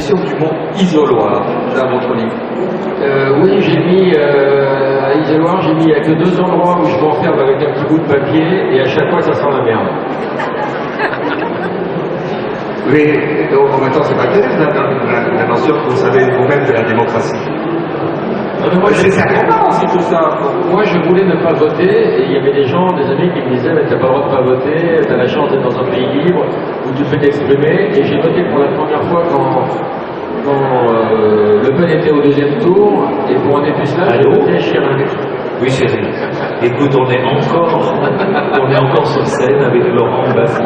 l'apparition du mot isoloir dans votre livre. Oui, j'ai mis à l'isoloir, j'ai mis il n'y a que 2 endroits où je m'enferme avec un petit bout de papier et à chaque fois ça sent la merde. Mais en même temps, c'est pas terrible la notion que vous savez vous-même de la démocratie. C'est ça commence, c'est tout ça. Moi, je voulais ne pas voter, et il y avait des gens, des amis qui me disaient mais t'as pas le droit de pas voter, t'as la chance d'être dans un pays libre où tu peux t'exprimer, et j'ai voté pour la première fois quand Le Pen était au 2e tour, et pour un dépucelage, j'ai voté Chirac. Oui, chérie. Écoute, on est encore sur scène avec Laurent Baffy,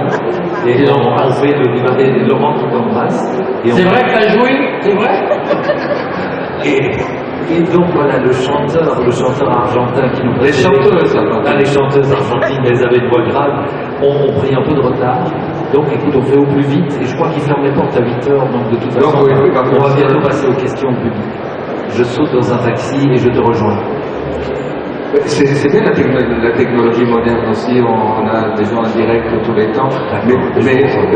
et on fait le débat, et Laurent qui t'embrasse. C'est vrai que t'as joué? C'est vrai? Et donc voilà, le chanteur argentin qui nous Les chanteuses, les chanteuses argentines, elles avaient une voix grave, ont pris un peu de retard. Donc écoute, on fait au plus vite, et je crois qu'ils ferment les portes à 8h, donc de toute façon, on va bientôt passer aux questions publiques. Je saute dans un taxi et je te rejoins. C'est bien la technologie moderne aussi, on a des gens en direct tous les temps,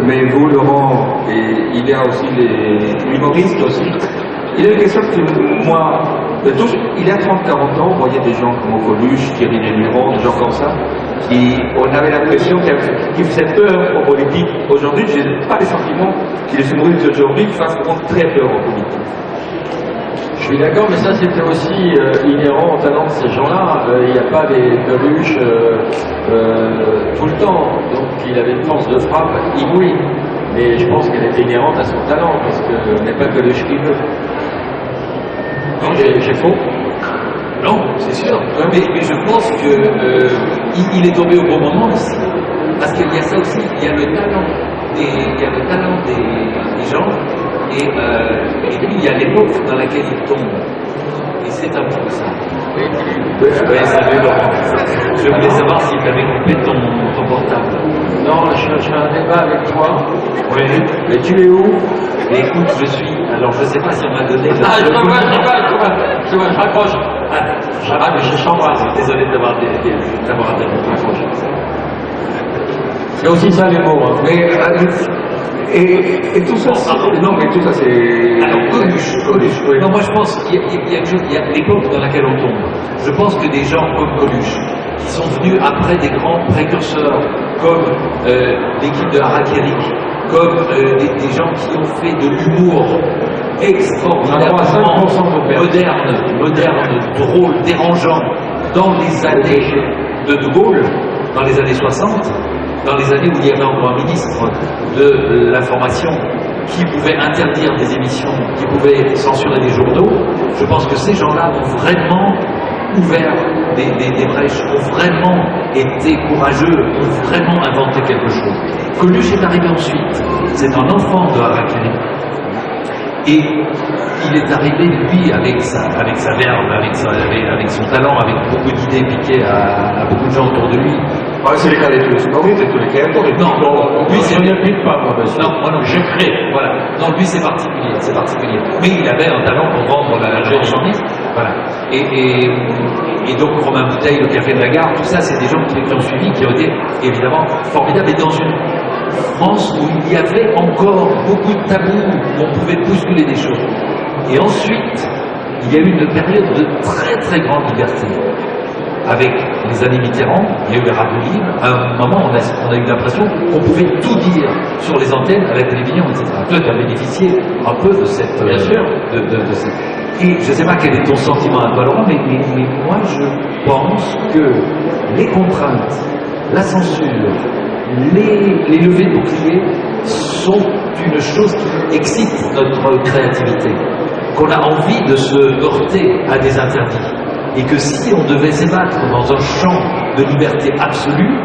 mais vous, Laurent, et il y a aussi les humoristes aussi. Il y a une question que moi, il y a 30-40 ans, on voyait des gens comme Coluche, Thierry Léluron, des gens comme ça, on avait l'impression qu'ils faisaient peur aux politiques. Aujourd'hui, je n'ai pas le sentiment que les humoristes d'aujourd'hui fassent vraiment très peur aux politiques. Je suis d'accord, mais ça c'était aussi inhérent au talent de ces gens-là. Il n'y a pas des Coluches tout le temps, donc il avait une force de frappe inouïe. Mais je pense qu'elle était inhérente à son talent, parce que n'est pas Coluche qui veut. Non, j'ai faux. Non, c'est sûr. Mais je pense que il est tombé au bon moment aussi. Parce qu'il y a ça aussi, il y a le talent des gens, et puis il y a l'époque dans laquelle il tombe. Et c'est un petit peu ça. Oui, salut Laurent. Je voulais savoir si tu avais coupé ton portable. Non, je fais un débat avec toi. Oui. Mais tu es où? Mais écoute, alors je sais pas si on m'a donné... je vois, je raccroche. Mais je t'embrasse. Désolé d'avoir raté mon raccroche. C'est aussi ça les mots. Hein. Et tout ça, non, mais tout ça, c'est... Alors, Coluche, oui. Non, moi je pense qu'il y a l'époque dans laquelle on tombe. Je pense que des gens comme Coluche, qui sont venus après des grands précurseurs, comme l'équipe de Harakiri, comme des gens qui ont fait de l'humour extraordinairement moderne, drôle, dérangeant, dans les années de Gaulle, dans les années 60, dans les années où il y avait encore un ministre de l'information qui pouvait interdire des émissions, qui pouvait censurer des journaux, je pense que ces gens-là ont vraiment ouvert des brèches, ont vraiment été courageux, ont vraiment inventé quelque chose. Coluche est arrivé ensuite, c'est un enfant de Harakiri. Et il est arrivé, lui, avec sa verve, avec son talent, avec beaucoup d'idées piquées à beaucoup de gens autour de lui. C'est les cas des tous humoristes et tous les créateurs. Non, lui, c'est n'applique pas, moi, monsieur. Non, je crée, voilà. Non, lui, c'est particulier. Mais il avait un talent pour vendre la marchandise, voilà. Et donc, Romain Bouteille, le Café de la Gare, tout ça, c'est des gens qui ont suivi, qui ont été, évidemment, formidables. Et dans une France où il y avait encore beaucoup de tabous, où on pouvait bousculer des choses. Et ensuite, il y a eu une période de très très grande liberté. Avec les années Mitterrand, il y a eu les radios libres. À un moment, on a eu l'impression qu'on pouvait tout dire sur les antennes, à la télévision, etc. Toi, tu as bénéficié un peu de cette... Bien sûr. Et je ne sais pas quel est ton sentiment à toi, Laurent, mais moi, je pense que les contraintes, la censure, les levées de boucliers sont une chose qui excite notre créativité, qu'on a envie de se heurter à des interdits, et que si on devait s'ébattre dans un champ de liberté absolue,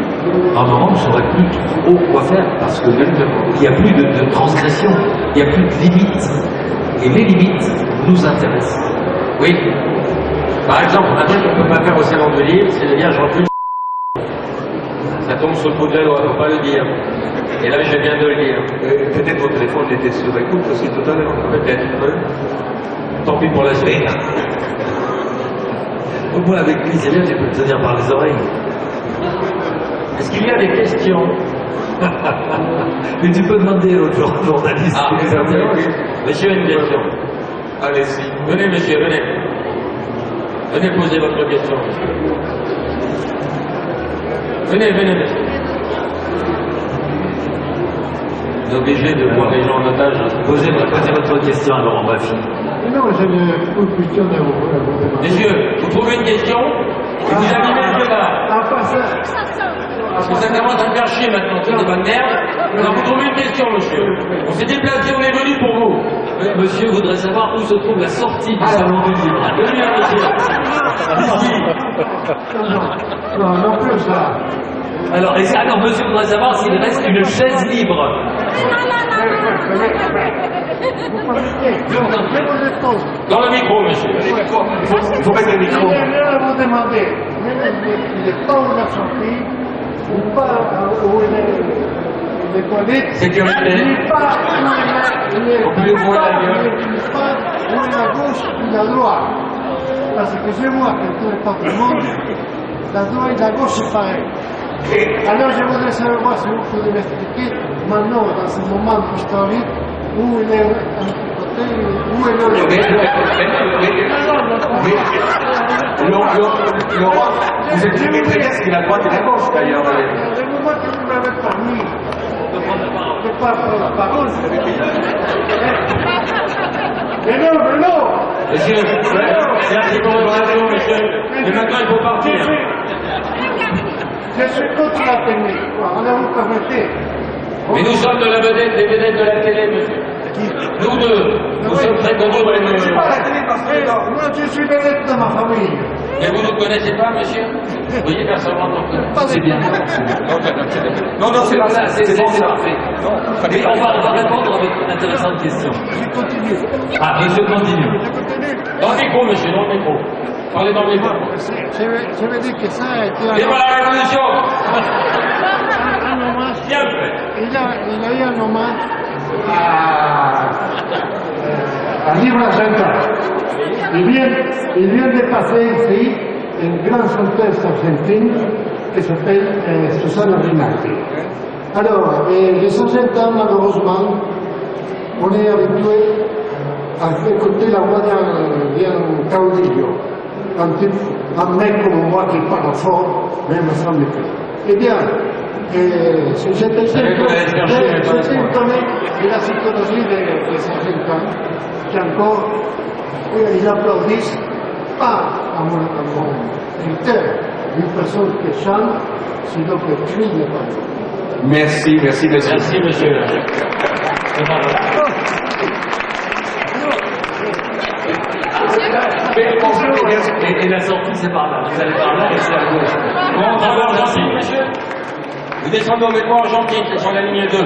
à un moment on ne saurait plus trop quoi faire, parce qu'il n'y a plus de transgression, il n'y a plus de limites, et les limites nous intéressent. Oui. Par exemple, un truc qu'on ne peut pas faire au salon de livre, c'est de dire j'en plus. Ça tombe sur le bout de la loi, il ne faut pas le dire. Et là, je viens de le dire. Peut-être votre téléphone était sur écoute aussi tout à l'heure. Peut-être. Tant pis pour la suite. Au moins, avec lui, c'est bien, tu peux te tenir par les oreilles. Est-ce qu'il y a des questions? Mais tu peux demander à l'autre journaliste. Ah, qui les interroge. monsieur, une question. Allez-y. Venez, monsieur, venez. Venez poser votre question, monsieur. Venez, venez, monsieur. Vous êtes obligé de voir les gens en otage. Posez votre question à Laurent Baffy. Non, j'ai une question à vous demander. Messieurs, vous trouvez une question et vous animez le débat. Enfin, ça, Parce que ça commence à me faire chier maintenant, c'est des bonnes merdes. Alors vous trouvez une question, monsieur. On s'est déplacé, on est venu pour vous. Monsieur voudrait savoir où se trouve la sortie du salon du livre. Venez là, monsieur. Ici. non plus ça. Alors, monsieur voudrait savoir s'il reste une chaise libre. Vous permettez, je vous expose. Dans le micro, monsieur. Il faut mettre le micro. Je viens vous demander, il n'est pas où la sortie, ou pas où il est les toilettes, Sécurité. il n'est pas où il est On peut lui voir la gueule. il n'est pas où est la gauche ou la droite. Parce que je vois que tout le temps du monde, la droite et la gauche c'est pareil. Alors je voudrais savoir si vous pouvez m'expliquer maintenant, dans ce moment historique, où il est un côté, où est Laurent, vous expliquez très bien ce qu'est la droite et la gauche d'ailleurs. Le moment que vous m'avez permis de pas prendre la parole, mais non, Monsieur, merci pour votre question, monsieur. Mais maintenant, il faut partir. je suis contre la technique. Alors vous permettez. Mais nous sommes de la vedette, des vedettes de la télé, monsieur. Nous deux, nous sommes très connus pour les C'est mesures. pas la télé parce que Moi je suis vedette de ma famille. Mais vous ne nous connaissez pas, monsieur? Vous voyez, personne ne C'est bien. Non, c'est pas ça, C'est bon ça. parfait. Mais on va répondre avec une intéressante question. Je continue. Ah, monsieur continue. Je continue. Dans le micro, monsieur, dans le micro. Parlez dans le micro. Je veux dire que ça a été Et voilà la révolution! un hommage. Bien fait. Il a eu un hommage à Livre Argentin. Il vient de passer ici une grande chanteuse argentine qui s'appelle Susana Rinaldi. Alors, les Argentins, malheureusement, on est habitué à écouter la voix d'un caudillo, un mec comme moi qui parle fort, même sans micro. Eh bien, j'étais étonné de la psychologie des Argentins, qui encore, ils applaudissent pas à mon critère une personne qui chante, sinon qui crie les paroles. Merci, merci, merci. Merci, monsieur. Et la sortie, c'est par là. Vous allez par là et c'est à gauche. Bon, d'abord, merci, monsieur. Vous descendez au métro argentique, c'est sur la ligne 2.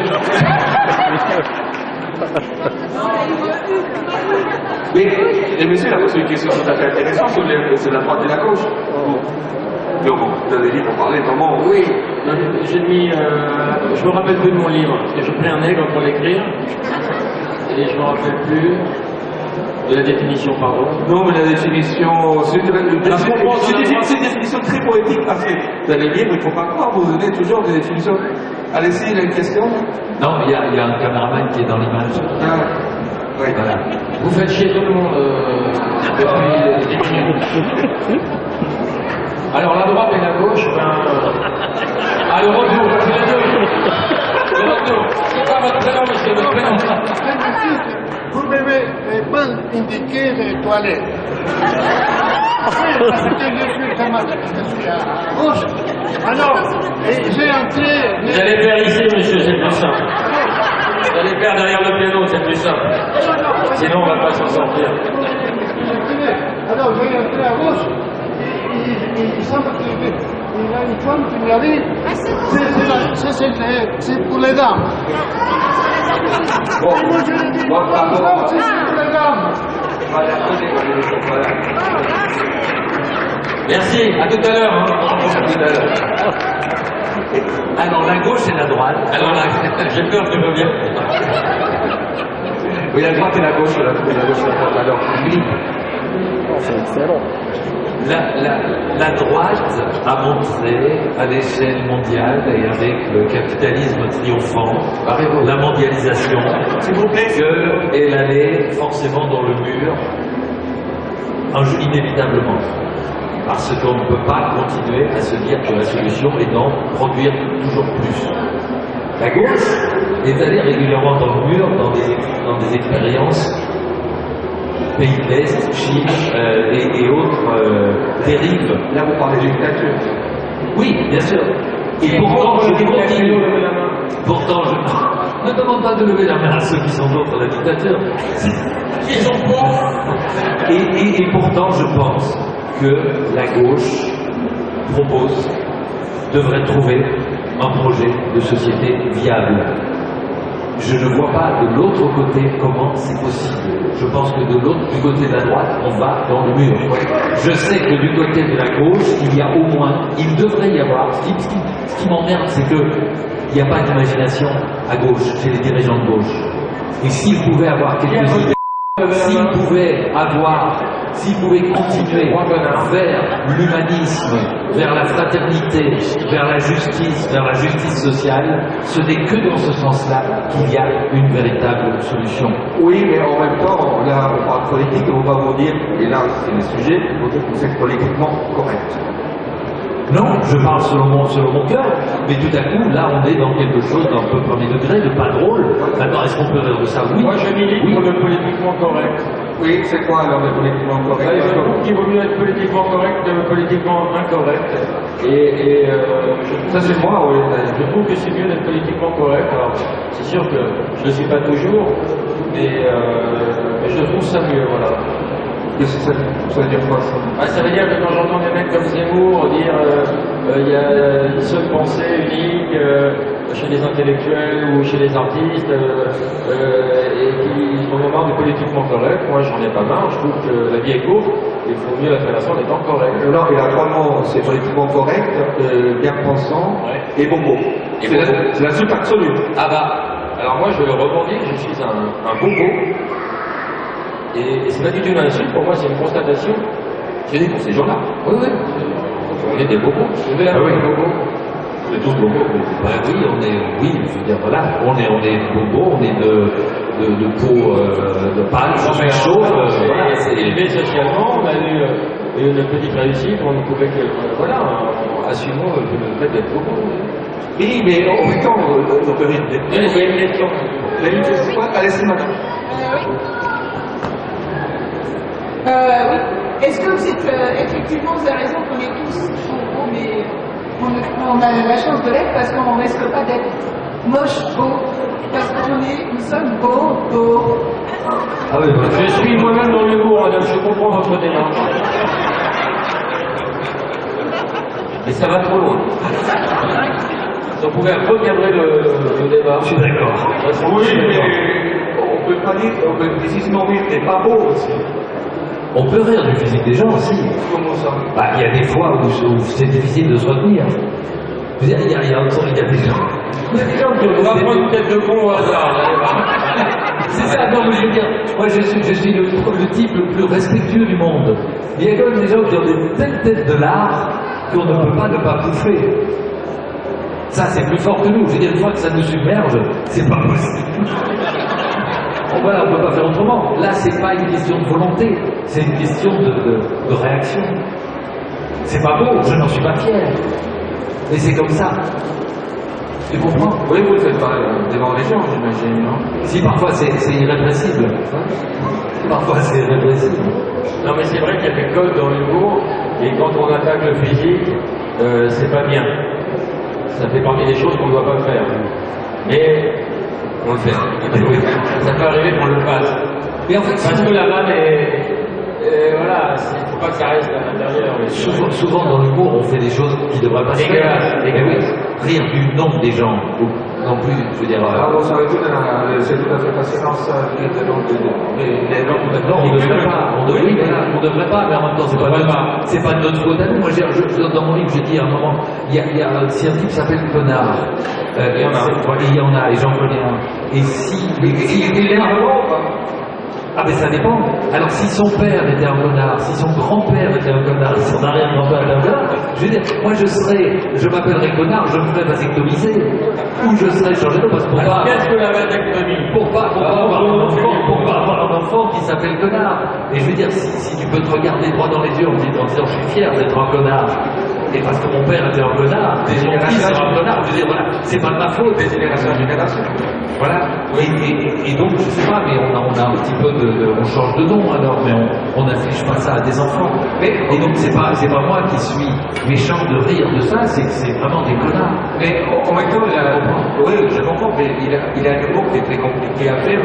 Mais monsieur, là, c'est une question tout à fait intéressante sur la droite et la gauche. Laurent, vous avez dit pour parler vraiment. Oui, j'ai mis. Je me rappelle plus de mon livre, parce que j'ai pris un aigle pour l'écrire. Et je me rappelle plus de la définition, pardon. Non, mais la définition, c'est une définition très poétique. Après, dans les livres, il ne faut pas croire, vous donnez toujours des définitions. Allez-y, il y a une question. Non, il y a un caméraman qui est dans l'image. Ah, oui. Voilà. Vous faites chier tout le monde depuis 10 minutes. Alors la droite et la gauche, à le retour, c'est les deux. Le retour. C'est pas votre prénom, monsieur, votre prénom. Vous ne m'avez pas indiqué les toilettes. Parce que je suis à gauche. Alors, j'ai entré. Vous allez faire ici, monsieur, c'est plus simple. Vous allez faire derrière le piano, c'est plus simple. Sinon, on va pas s'en sortir. Alors, j'ai entré à gauche. Il semble qu'il y a une femme qui me l'a dit. C'est pour les dames. Bon, Et moi, je lui ai dit, bon, non, pardon. c'est pour les dames. Voilà, voilà. Merci, à tout à l'heure. Hein. À tout à l'heure. Alors, la gauche et la droite. Alors là, j'ai peur que je vienne. Oui, la droite et la gauche, la gauche et la droite. Alors, oui. La droite a montré à l'échelle mondiale et avec le capitalisme triomphant, la mondialisation, qu'elle allait forcément dans le mur, inévitablement. Parce qu'on ne peut pas continuer à se dire que la solution est d'en produire toujours plus. La gauche est allée régulièrement dans le mur, dans des expériences pays de l'Est, Chine et autres dérives. Là, vous parlez de dictature. Oui, bien sûr. Et pourtant, je continue. Pourtant, je ne demande pas de lever la main à ceux qui sont contre la dictature. Ils sont pour. Et pourtant, je pense que la gauche devrait trouver un projet de société viable. Je ne vois pas de l'autre côté comment c'est possible. Je pense que du côté de la droite, on va dans le mur. Je sais que du côté de la gauche, il devrait y avoir, ce qui m'emmerde, c'est qu'il n'y a pas d'imagination à gauche, chez les dirigeants de gauche. Et s'ils pouvaient avoir quelques idées, s'ils pouvaient continuer vers l'humanisme, vers la fraternité, vers la justice sociale, ce n'est que dans ce sens-là qu'il y a une véritable solution. Oui, mais en même temps, là, on parle politique, on va vous dire, et là, c'est le sujet, vous dire que vous êtes politiquement correct. Non, je parle selon mon cœur, mais tout à coup, là, on est dans quelque chose d'un peu premier degré, de pas drôle. Maintenant, est-ce qu'on peut rire de ça? Oui. Moi, je milite pour le politiquement correct. Oui, c'est quoi alors le politiquement correct? Je trouve qu'il vaut mieux être politiquement correct que politiquement incorrect. Ça, c'est moi, oui. Je trouve que c'est mieux d'être politiquement correct. Alors, c'est sûr que je ne le suis pas toujours, mais je trouve ça mieux, voilà. Ça veut dire quoi ça? Ça veut dire que quand j'entends des mecs comme Zemmour dire il y a une seule pensée unique chez les intellectuels ou chez les artistes et qui ont marre du politiquement correct, moi j'en ai pas marre, je trouve que la vie est courte et il faut mieux la faire en étant correct. Non, il y a trois mots, c'est politiquement correct, bien pensant et bobo. C'est la suite absolue. Ah bah, alors moi je rebondis, je suis un bobo. Et c'est pas du tout une insulte, pour moi c'est une constatation. J'ai dit pour ces gens-là. Oui, oui. On est des bobos. Ah oui, bobos. On est tous bobos. Ben oui, je veux dire, voilà, on est bobos, on est de peau de pâle, chauve, voilà. C'est élevé socialement, on a eu une petite réussite, on pouvait que, voilà, assumons le fait d'être bobos. Oui, mais en même temps, on peut vite. Il y a une question. C'est quoi? Allez, c'est maintenant. Oui. Est-ce que vous êtes effectivement, vous avez raison qu'on est tous beaux, mais on a la chance de l'être parce qu'on ne risque pas d'être moche beau, parce nous sommes beaux. Ah oui, je suis moi-même dans l'humour, madame, je comprends votre démarche. Mais ça va trop loin. Si on pouvait recadrer le débat. Je suis d'accord. Oui, mais on peut pas dire, on peut précisément dire que t'es pas beau aussi. On peut rire du physique des gens aussi. Comment ça? Bah, il y a des fois où c'est difficile de se retenir. Il y a des gens. Il y a des gens qui vont prendre une tête de con au hasard. C'est ça, non, mais je veux dire, moi je suis le type le plus respectueux du monde. Il y a quand même des gens qui ont des telles têtes de l'art qu'on ne peut pas ne pas bouffer. Ça, c'est plus fort que nous. Je veux dire, une fois que ça nous submerge, c'est pas possible. Voilà, on ne peut pas faire autrement. Là, c'est pas une question de volonté, c'est une question de réaction. C'est pas beau, je n'en suis pas fier. Mais c'est comme ça. Tu comprends? Oui, vous ne faites pas devant les gens, j'imagine, non? Si parfois c'est irrépressible. Parfois c'est irrépressible. Non, mais c'est vrai qu'il y a des codes dans l'humour, et quand on attaque le physique, c'est pas bien. Ça fait partie des choses qu'on ne doit pas faire. Mais on le fait. Ça peut arriver qu'on le fasse. Mais en fait, parce que la vanne voilà, il ne faut pas que ça reste à l'intérieur. Souvent dans l'humour, on fait des choses qui ne devraient pas se faire. Dégueulasse. Rire du nombre des gens, non plus, je veux dire. Ah bon, ça va être c'est tout à fait passionnant, ça, les non, on ne devrait pas. On devrait pas, mais en même temps, c'est pas de notre faute à nous. Moi, dans mon livre, j'ai dit à un moment, il y a un scientifique qui s'appelle Connard. Il y en a, et j'en connais un. Et si il est Ah mais ça dépend. Alors si son père était un connard, si son grand-père était un connard, si son arrière-grand-père était un connard, je veux dire, moi je m'appellerais connard, je me ferais vasectomiser. Ou je serais changé de parce que pour pas... Qu'est-ce que la vasectomie? Pour pas avoir un enfant qui s'appelle connard. Et je veux dire, si tu peux te regarder droit dans les yeux en disant je suis fier d'être un connard, et parce que mon père était un connard, mon fils est un connard, je veux dire, voilà, c'est pas de ma faute. Des générations en génération. Voilà. Et donc, je sais pas, mais on a un petit peu on change de nom alors, mais on n'affiche pas ça à des enfants. Et donc, c'est pas moi qui suis méchant de rire de ça, c'est vraiment des connards. Mais en même temps, oui, je comprends, mais il a un mot qui est très compliqué à faire,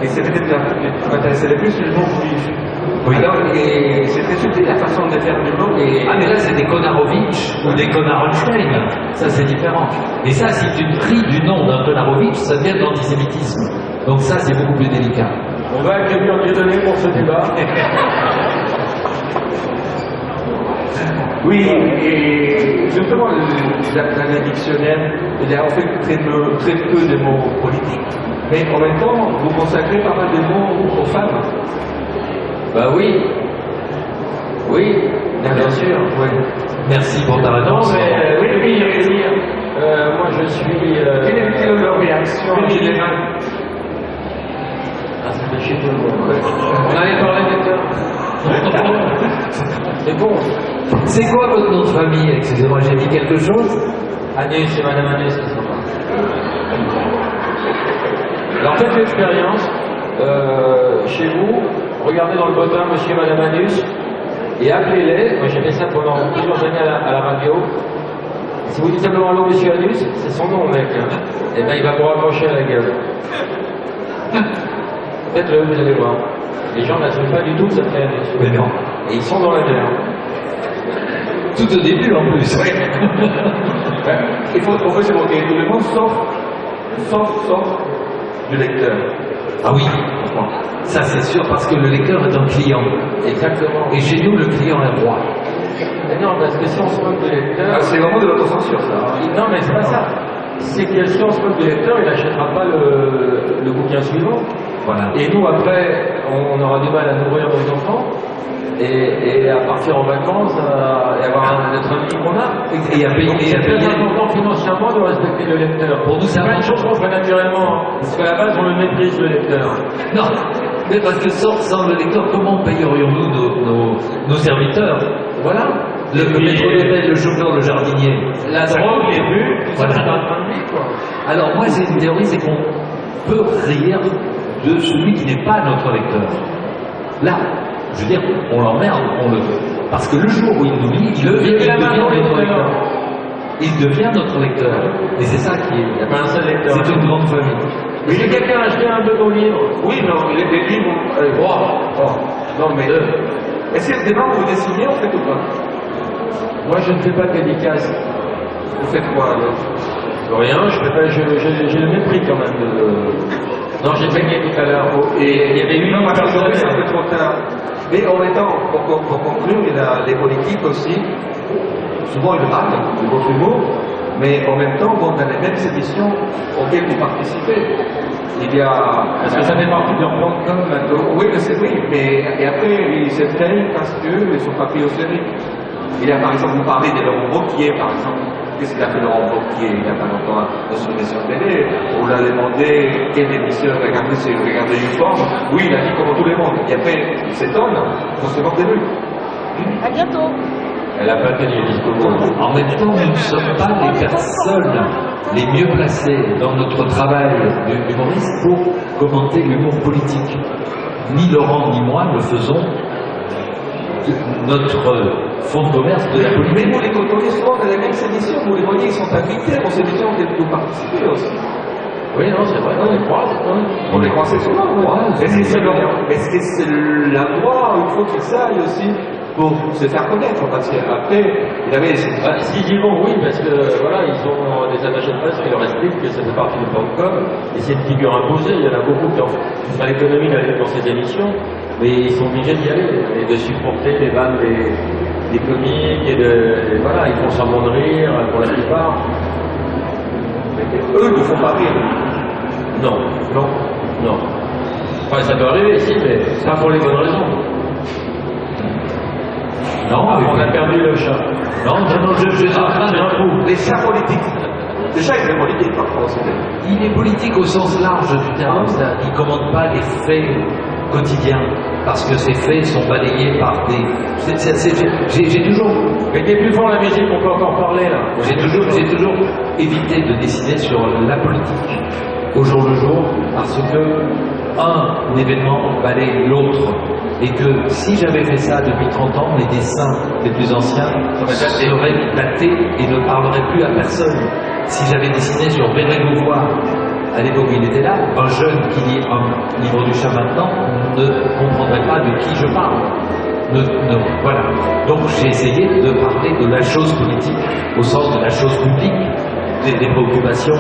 et c'est peut-être qui m'intéressait plus le mot juif. Oui. Alors, et c'est très subtil la façon de faire le mot. Ah, mais là, c'est des Konarovitch ou des Konaronstein. Ça, c'est différent. Et ça, si tu cries du nom d'un Konarovitch, ça devient de l'antisémitisme. Donc ça, c'est beaucoup plus délicat. On va accueillir Dieudonné pour ce débat. Oui, et justement, dans le dictionnaire, il y a en fait très peu de mots politiques. Mais en même temps, vous consacrez pas mal de mots aux femmes. Bah oui. Oui, bien sûr. Oui. Merci pour ta Non, réponse. mais moi je suis. Quelle est leur réaction en général? Ah, ça fait chier tout le monde. On allait parler des C'est bon. C'est quoi votre nom de famille? Excusez-moi, j'ai dit quelque chose? Agnès, c'est Madame Agnès, c'est sympa. Alors faites l'expérience chez vous, regardez dans le bottin Monsieur et Madame Anus et appelez-les. Moi j'ai fait ça pendant plusieurs années à la radio. Si vous dites simplement allô Monsieur Anus, c'est son nom mec. Hein. Et ben il va vous raccrocher à la gueule. Faites-le, vous allez voir. Les gens n'assument pas du tout que ça fait Anus. Mais non. Et ils sont dans la guerre. Tout au début en plus. Il faut se moquer tout le monde sauf du lecteur. Ah oui, ça c'est sûr, parce que le lecteur est un client. Exactement. Et chez nous, le client est roi. Mais non, parce que si on se moque de lecteur... Ah, c'est vraiment de l'autocensure, ça. Hein. Non, mais c'est pas ça. C'est que si on se moque de lecteur, il n'achètera pas le bouquin suivant. Voilà. Et nous, après, on aura du mal à nourrir nos enfants et à partir en vacances et avoir notre ami qu'on a. Et à payer. C'est très important financièrement de respecter le lecteur. Pour nous, c'est pas une chose qu'on fait naturellement. Parce qu'à la base, on le méprise, le lecteur. Non, mais parce que sans le lecteur, comment payerions-nous nos serviteurs? Voilà. Le maître d'hôtel, le chauffeur, le jardinier. La drogue, les buts, voilà. C'est un train de vie, quoi. Alors moi, j'ai une théorie, c'est qu'on peut rire de celui qui n'est pas notre lecteur. Là, je veux dire, on l'emmerde, parce que le jour où il nous lit, il devient notre lecteur. Il devient notre lecteur. Et c'est ça qui est. Il n'y a pas un seul lecteur. C'est une grande famille. Mais si quelqu'un a acheté un de nos livres, Oui, non, les livres. Non, mais. Est-ce que des vous dessinez en fait ou pas? moi je ne fais pas de dédicace. Vous faites quoi alors? Rien, je fais pas, j'ai le mépris quand même Non, j'ai gagné tout à l'heure. Et il y avait une autre personne. C'est un peu trop tard. Mais en même temps, pour conclure, il y a les politiques aussi. Souvent ils parlent de votre humour, mais en même temps, dans les mêmes émissions auxquelles vous participez. Il y a. Parce que ça fait partie de leur plan de com maintenant. Oui, mais et après, ils se plaignent parce qu'ils ne sont pas pris au sérieux. Il y a par exemple, vous parlez de Laurent Wauquiez, par exemple. Qu'est-ce qu'il a fait Laurent Wauquiez il n'y a pas longtemps dans son émission de télé? On lui a demandé quelle émission regardez uniforme. Oui, il a dit comme tout le monde. Et après, il s'étonne, on se moque de lui. À bientôt. Elle n'a pas tenu jusqu'au bout. En même temps, nous ne sommes pas les personnes les mieux placées dans notre travail d'humoriste pour commenter l'humour politique. Ni Laurent ni moi ne faisons notre fonds de commerce de la politique. Mais vous les côtoyez souvent dans les mêmes émissions, vous les voyez, ils sont invités aux émissions auxquelles vous participez aussi. Oui, non, c'est vrai, on les croise. On les croise souvent, oui. Ouais, Est-ce que c'est l'endroit où il faut qu'ils aillent aussi pour se faire connaître? Parce qu'après, il avait... S'ils y vont, oui, parce que voilà, ils ont des attachés de presse qui leur expliquent que ça fait partie du plan de com, et c'est une figure imposée. Il y en a beaucoup qui ont fait l'économie d'aller dans ces émissions, mais ils sont obligés d'y aller et de supporter les vannes des comiques et voilà, ils font semblant de rire pour la plupart. Eux ne font pas rire. Non, Non. non. Enfin, ça peut arriver ici, mais pas pour les bonnes raisons. Non, on a perdu le chat. Non, j'ai un trou. Les chats politiques. Déjà, il est politique parfois aussi. Il est politique au sens large du terme. Il ne commande pas les faits quotidiens, parce que ces faits sont balayés par des... J'ai toujours... Mettez plus fort la musique, on peut encore parler là. J'ai toujours évité de décider sur la politique au jour le jour, parce que un événement balaye l'autre, et que si j'avais fait ça depuis 30 ans, les dessins les plus anciens seraient datés et ne parleraient plus à personne. Si j'avais dessiné sur Bérégovois à l'époque où il était là, un jeune qui lit un livre du chat maintenant ne comprendrait pas de qui je parle. Voilà. Donc j'ai essayé de parler de la chose politique au sens de la chose publique, des préoccupations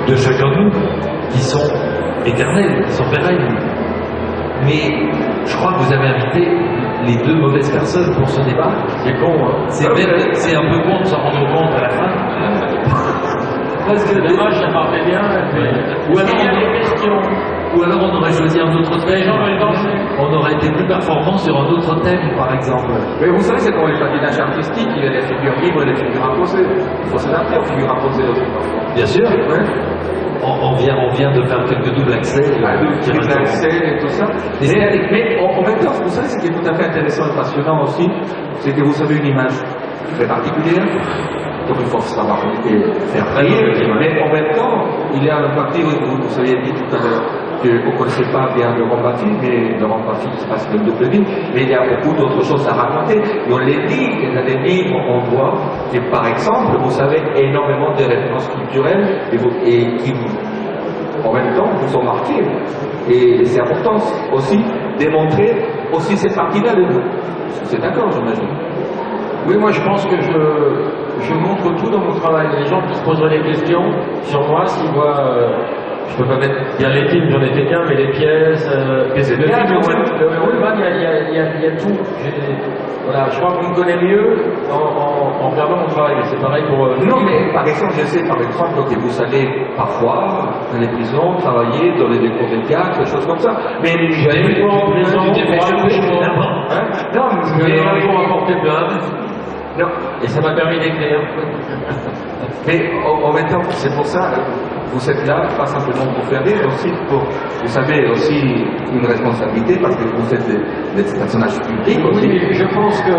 de chacun de nous qui sont éternelles, qui sont pérennes. Mais je crois que vous avez invité les deux mauvaises personnes pour ce débat. C'est con, hein. C'est un peu con de s'en rendre compte à la fin. Parce que dommage, ça partait bien. Ou alors on aurait choisi un autre thème. On aurait été plus performant sur un autre thème, par exemple. Mais vous savez, c'est comme les patinage artistique, il y a des figures libres et des figures imposées. Il faut s'adapter aux figures imposées aussi. Bien sûr. Ouais. On vient de faire quelques doubles accès. Double accès et tout ça. Mais en même temps, vous savez, ce qui est tout à fait intéressant et passionnant aussi, c'est que vous avez une image très particulière. Donc il faut savoir faire briller, mais en même temps, il y a un parti, vous aviez dit tout à l'heure, qu'on ne connaissait pas bien le Rambati, mais le Rambati se passe le double vie, mais il y a beaucoup d'autres choses à raconter. Et on les dit, et dans les livres, on voit que par exemple, vous avez énormément de références culturelles et qui, en même temps, vous ont marqué. Et c'est important aussi démontrer aussi cette partie-là de vous. C'est d'accord, j'imagine. Oui, moi je pense que je montre tout dans mon travail. Les gens qui se poseraient des questions sur moi, s'ils voient, je peux pas mettre bien les films, j'en ai fait qu'un, mais les pièces, le film, il y a tout. Voilà, je crois qu'on me connaît mieux en regardant mon travail. C'est pareil pour... non, mais par exemple, je sais par exemple que vous allez parfois dans les prisons travailler dans les décors de théâtre, des choses comme ça. Mais j'allais une fois en prison, non, mais un jour apporté plainte. Non. Et ça m'a permis d'écrire. Mais en même temps, c'est pour ça, vous êtes là, pas simplement pour faire rire, aussi pour, vous avez aussi une responsabilité parce que vous êtes des personnages publics aussi. Oui, je pense que,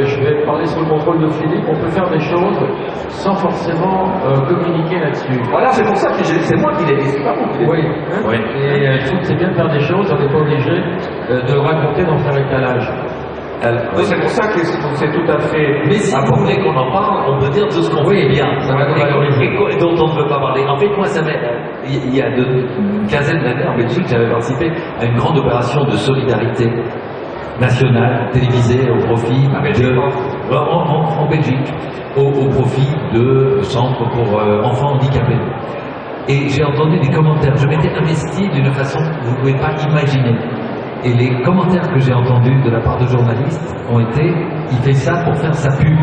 je vais parler sous le contrôle de Philippe, on peut faire des choses sans forcément communiquer là-dessus. Voilà, c'est pour ça que c'est moi qui l'ai dit, c'est pas vous qui l'ai dit. Oui, et je trouve que c'est bien de faire des choses, on n'est pas obligé de le raconter dans son étalage. C'est pour ça que c'est tout à fait... Mais si vous voulez qu'on en parle, on peut dire tout ce qu'on fait bien. Et dont on ne veut pas parler. En fait, moi, il y a une quinzaine d'années en Belgique, j'avais participé à une grande opération de solidarité nationale, télévisée, au profit en Belgique, au profit de centres pour enfants handicapés. Et j'ai entendu des commentaires. Je m'étais investi d'une façon que vous ne pouvez pas imaginer. Et les commentaires que j'ai entendus de la part de journalistes ont été « il fait ça pour faire sa pub ».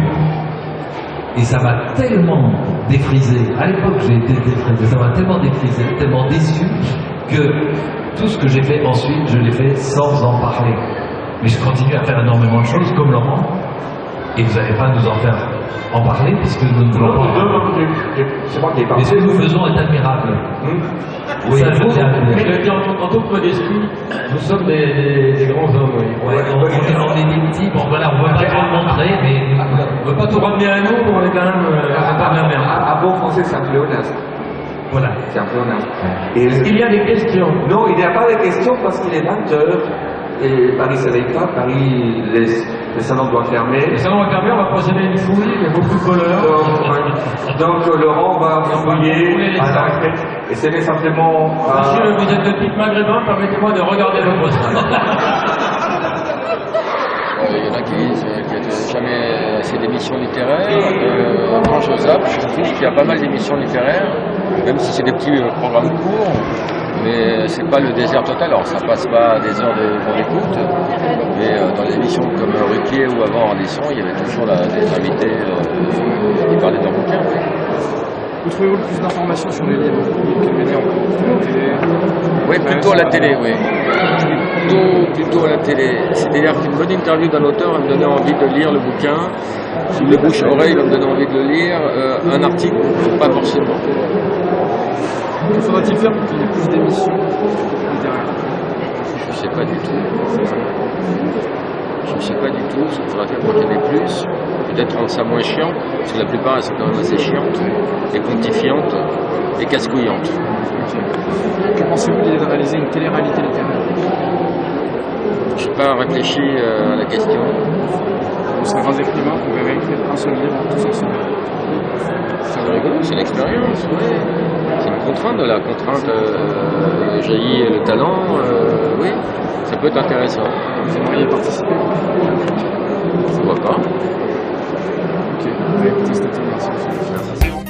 Et ça m'a tellement défrisé, à l'époque j'ai été défrisé, ça m'a tellement défrisé, tellement déçu, que tout ce que j'ai fait ensuite, je l'ai fait sans en parler. Mais je continue à faire énormément de choses, comme Laurent, et vous n'allez pas nous en faire en parler, puisque nous ne voulons pas. C'est moi qui ai parlé. Mais ce que nous faisons est admirable. Oui, ça, je le dis en toute modestie, nous sommes des grands hommes. Oui. On est des petits, bon voilà, on ne va pas trop le montrer, mais on ne veut pas tout ramener à nous, on est quand même pas de la merde. À bon français, c'est un pléonasme. Voilà. C'est un pléonasme. Est-ce qu'il y a des questions? Non, il n'y a pas de questions parce qu'il est 20h. Et Paris ne s'éveille pas, Paris, les salons doivent fermer. Les salons doivent fermer, on va procéder à une fouille, il y a beaucoup de voleurs. Donc Laurent va fouiller et c'est simplement... Monsieur, vous êtes de type maghrébin, permettez-moi de regarder votre salle. Il y en a qui n'étaient jamais assez d'émissions littéraires. Quand je zappe, je trouve qu'il y a pas mal d'émissions littéraires, même si c'est des petits programmes courts. Mais c'est pas le désert total, alors ça passe pas des heures d'écoute, mais dans les émissions comme Ruquier ou avant Ardisson, il y avait toujours des invités qui parlaient d'un bouquin. Où trouvez-vous le plus d'informations sur les livres? Quels médias? La télé? Oui, plutôt à la télé, oui. Plutôt à la télé. C'est-à-dire qu'une bonne interview d'un auteur va me donner envie de lire le bouquin. Si le bouche-oreille va me donner envie de le lire. Un article, pas forcément. Que faudra-t-il faire pour qu'il y ait plus d'émissions littéraires? Je ne sais pas du tout. Je ne sais pas du tout ce qu'il faudra faire pour qu'il y en ait plus. Peut-être rendre ça moins chiant, parce que la plupart, elles sont quand même assez chiantes, et pontifiantes, et casse-couillantes. Que pensez-vous de l'idée de réaliser une télé-réalité littéraire? Je n'ai pas réfléchi à la question. Vous serez grands écrivains, vous verrez écrire un seul livre tous ensemble. C'est rigolo, c'est l'expérience, oui. C'est une contrainte, de la contrainte jaillit le talent, oui, ça peut être intéressant. Vous aimeriez participer? Pourquoi pas? Ok, écoutez, c'était tout, merci.